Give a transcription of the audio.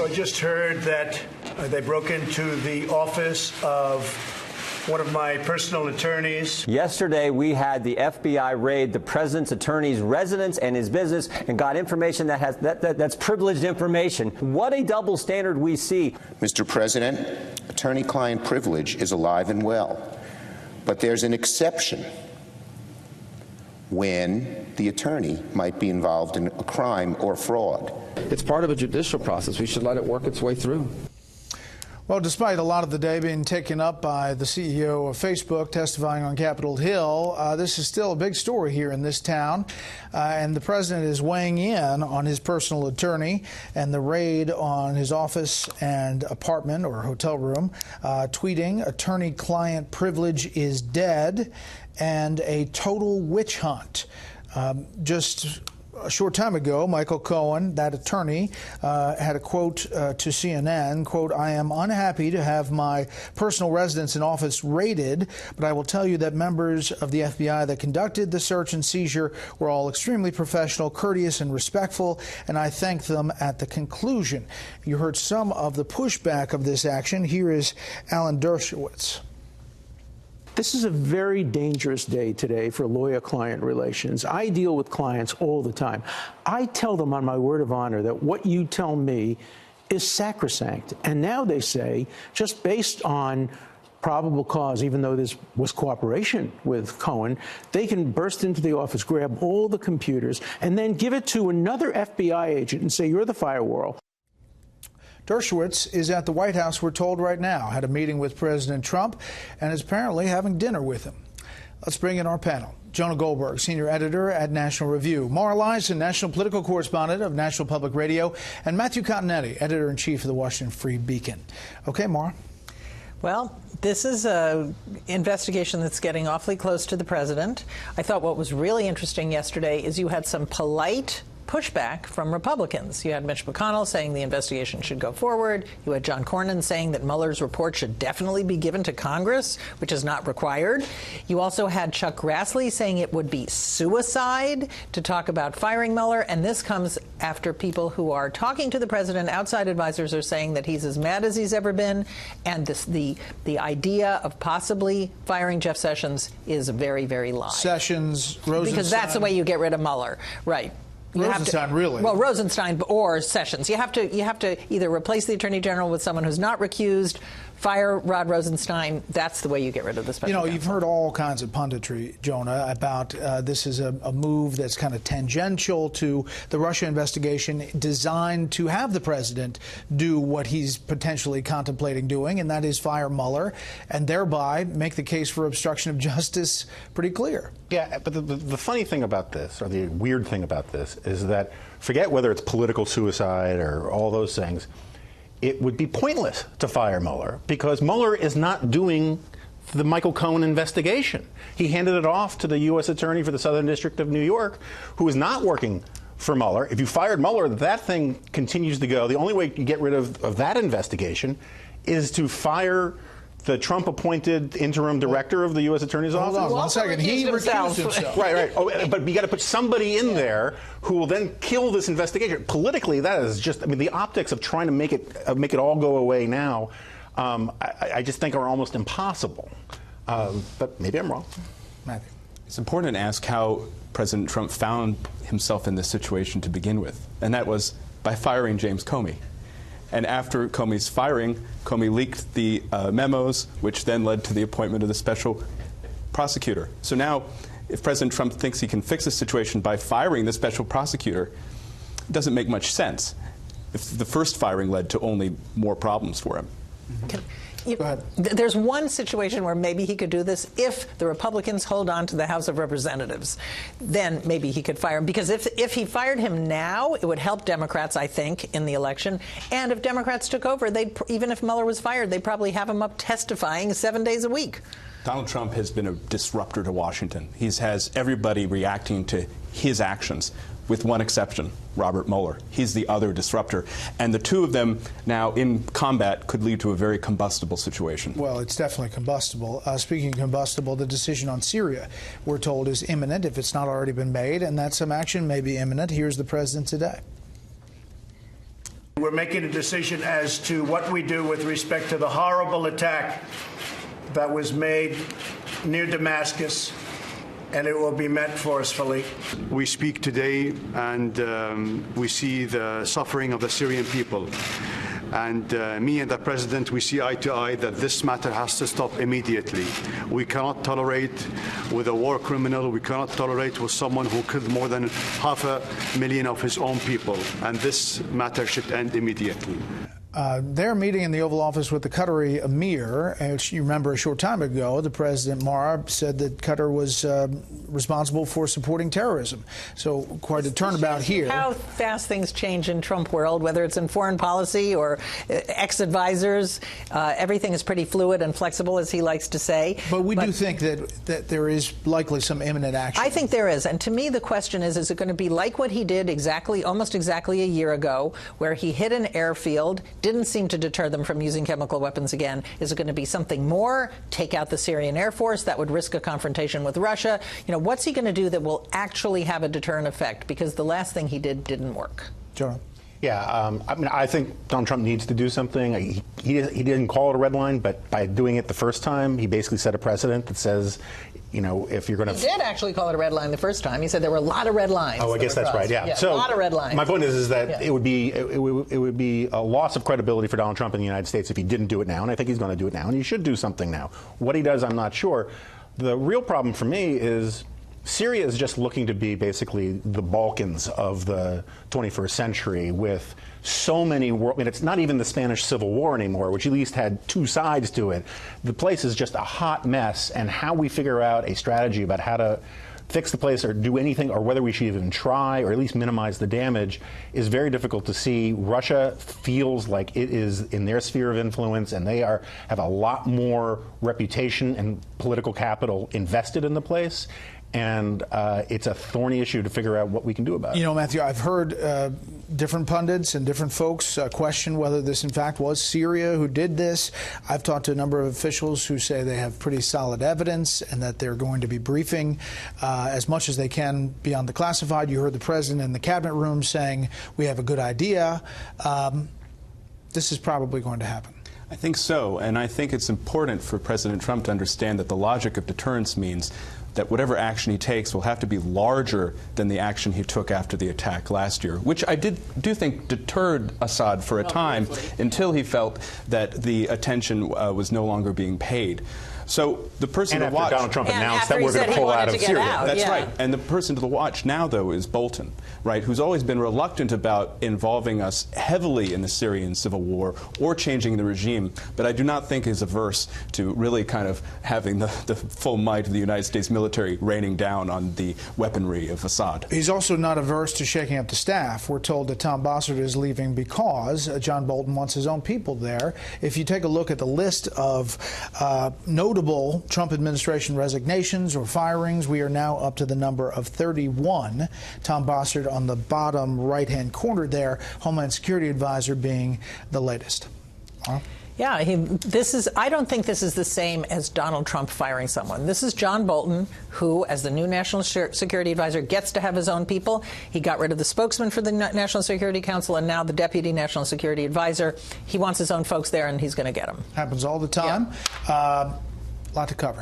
So I just heard that they broke into the office of one of my personal attorneys. Yesterday, we had the FBI raid the president's attorney's residence and his business and got information that's privileged information. What a double standard we see. Mr. President, attorney-client privilege is alive and well, but there's an exception when the attorney might be involved in a crime or fraud. It's part of a judicial process. We should let it work its way through. Well, despite a lot of the day being taken up by the CEO of Facebook testifying on Capitol Hill, this is still a big story here in this town. And the president is weighing in on his personal attorney and the raid on his office and apartment or hotel room, tweeting, "Attorney-client privilege is dead," and a total witch hunt. Just a short time ago, Michael Cohen, that attorney, had a quote to CNN, quote, "I am unhappy to have my personal residence and office raided, but I will tell you that members of the FBI that conducted the search and seizure were all extremely professional, courteous, and respectful, and I thank them at the conclusion." You heard some of the pushback of this action. Here is Alan Dershowitz. This is a very dangerous day today for lawyer-client relations. I deal with clients all the time. I tell them on my word of honor that what you tell me is sacrosanct. And now they say, just based on probable cause, even though this was cooperation with Cohen, they can burst into the office, grab all the computers, and then give it to another FBI agent and say, "You're the firewall." Dershowitz is at the White House, we're told right now, had a meeting with President Trump and is apparently having dinner with him. Let's bring in our panel. Jonah Goldberg, senior editor at National Review. Mara Liasson, national political correspondent of National Public Radio, and Matthew Continetti, editor-in-chief of the Washington Free Beacon. Okay, Mara. Well, this is an investigation that's getting awfully close to the president. I thought what was really interesting yesterday is you had some polite pushback from Republicans. You had Mitch McConnell saying the investigation should go forward. You had John Cornyn saying that Mueller's report should definitely be given to Congress, which is not required. You also had Chuck Grassley saying it would be suicide to talk about firing Mueller. And this comes after people who are talking to the president, outside advisors, are saying that he's as mad as he's ever been. And the idea of possibly firing Jeff Sessions is very, very live. Sessions, Rosenstein. Because that's the way you get rid of Mueller. Right. Rosenstein, really? Well, Rosenstein or Sessions. You have to either replace the Attorney General with someone who's not recused, fire Rod Rosenstein. That's the way you get rid of the special counsel. You've heard all kinds of punditry, Jonah, about this is a move that's kind of tangential to the Russia investigation, designed to have the president do what he's potentially contemplating doing, and that is fire Mueller, and thereby make the case for obstruction of justice pretty clear. Yeah, but the funny thing about this, or the weird thing about this, is that forget whether it's political suicide or all those things, it would be pointless to fire Mueller because Mueller is not doing the Michael Cohen investigation. He handed it off to the U.S. Attorney for the Southern District of New York, who is not working for Mueller. If you fired Mueller, that thing continues to go. The only way you can get rid of that investigation is to fire the Trump-appointed interim director of the U.S. Attorney's Office. Hold on 1 second. He recused himself. Right. Oh, but you got to put somebody in there who will then kill this investigation. Politically, that is just, I mean, the optics of trying to make it all go away now, I just think are almost impossible. But maybe I'm wrong. Matthew. It's important to ask how President Trump found himself in this situation to begin with, and that was by firing James Comey. And after Comey's firing, Comey leaked the memos, which then led to the appointment of the special prosecutor. So now, if President Trump thinks he can fix the situation by firing the special prosecutor, it doesn't make much sense if the first firing led to only more problems for him. Go ahead. There's one situation where maybe he could do this if the Republicans hold on to the House of Representatives. Then maybe he could fire him. Because if he fired him now, it would help Democrats, I think, in the election. And if Democrats took over, even if Mueller was fired, they'd probably have him up testifying 7 days a week. Donald Trump has been a disruptor to Washington. He has everybody reacting to his actions, with one exception, Robert Mueller. He's the other disruptor. And the two of them now in combat could lead to a very combustible situation. Well, it's definitely combustible. Speaking of combustible, the decision on Syria, we're told, is imminent if it's not already been made, and that some action may be imminent. Here's the president today. We're making a decision as to what we do with respect to the horrible attack that was made near Damascus, and it will be met forcefully. We speak today, and we see the suffering of the Syrian people. And me and the President, we see eye to eye that this matter has to stop immediately. We cannot tolerate with a war criminal. We cannot tolerate with someone who killed more than 500,000 of his own people. And this matter should end immediately. They're meeting in the Oval Office with the Qatari emir, which you remember a short time ago, the President Mara said that Qatar was responsible for supporting terrorism. So quite a turnabout here. How fast things change in Trump world, whether it's in foreign policy or ex-advisors. Everything is pretty fluid and flexible, as he likes to say. But we do think that there is likely some imminent action. I think there is. And to me, the question is it going to be like what he did almost exactly a year ago, where he hit an airfield, didn't seem to deter them from using chemical weapons again? Is it going to be something more? Take out the Syrian Air Force? That would risk a confrontation with Russia. You know, what's he going to do that will actually have a deterrent effect? Because the last thing he did didn't work. John. Yeah, I mean, I think Donald Trump needs to do something. He didn't call it a red line, but by doing it the first time, he basically set a precedent that says, you know, if you're going to... He did actually call it a red line the first time. He said there were a lot of red lines. Oh, I guess that's right, yeah. So, a lot of red lines. My point is that it would be a loss of credibility for Donald Trump in the United States if he didn't do it now, and I think he's going to do it now, and he should do something now. What he does, I'm not sure. The real problem for me is Syria is just looking to be basically the Balkans of the 21st century with so many, I mean, it's not even the Spanish Civil War anymore, which at least had two sides to it. The place is just a hot mess, and how we figure out a strategy about how to fix the place or do anything, or whether we should even try or at least minimize the damage, is very difficult to see. Russia feels like it is in their sphere of influence, and they have a lot more reputation and political capital invested in the place. And it's a thorny issue to figure out what we can do about it. You know, Matthew, I've heard different pundits and different folks question whether this, in fact, was Syria who did this. I've talked to a number of officials who say they have pretty solid evidence and that they're going to be briefing as much as they can beyond the classified. You heard the president in the cabinet room saying, we have a good idea. This is probably going to happen. I think so, and I think it's important for President Trump to understand that the logic of deterrence means that whatever action he takes will have to be larger than the action he took after the attack last year, which I do think deterred Assad for a time until he felt that the attention was no longer being paid. So the person to watch... Donald Trump announced that we're going to pull out of Syria. That's right. And the person to watch now, though, is Bolton, right, who's always been reluctant about involving us heavily in the Syrian civil war or changing the regime, but I do not think is averse to really kind of having the full might of the United States military raining down on the weaponry of Assad. He's also not averse to shaking up the staff. We're told that Tom Bossert is leaving because John Bolton wants his own people there. If you take a look at the list of notable Trump administration resignations or firings, we are now up to the number of 31. Tom Bossert on the bottom right-hand corner there, Homeland Security Advisor being the latest. Yeah, I don't think this is the same as Donald Trump firing someone. This is John Bolton, who, as the new National Security Advisor, gets to have his own people. He got rid of the spokesman for the National Security Council and now the Deputy National Security Advisor. He wants his own folks there, and he's going to get them. Happens all the time. Yeah. Lot to cover.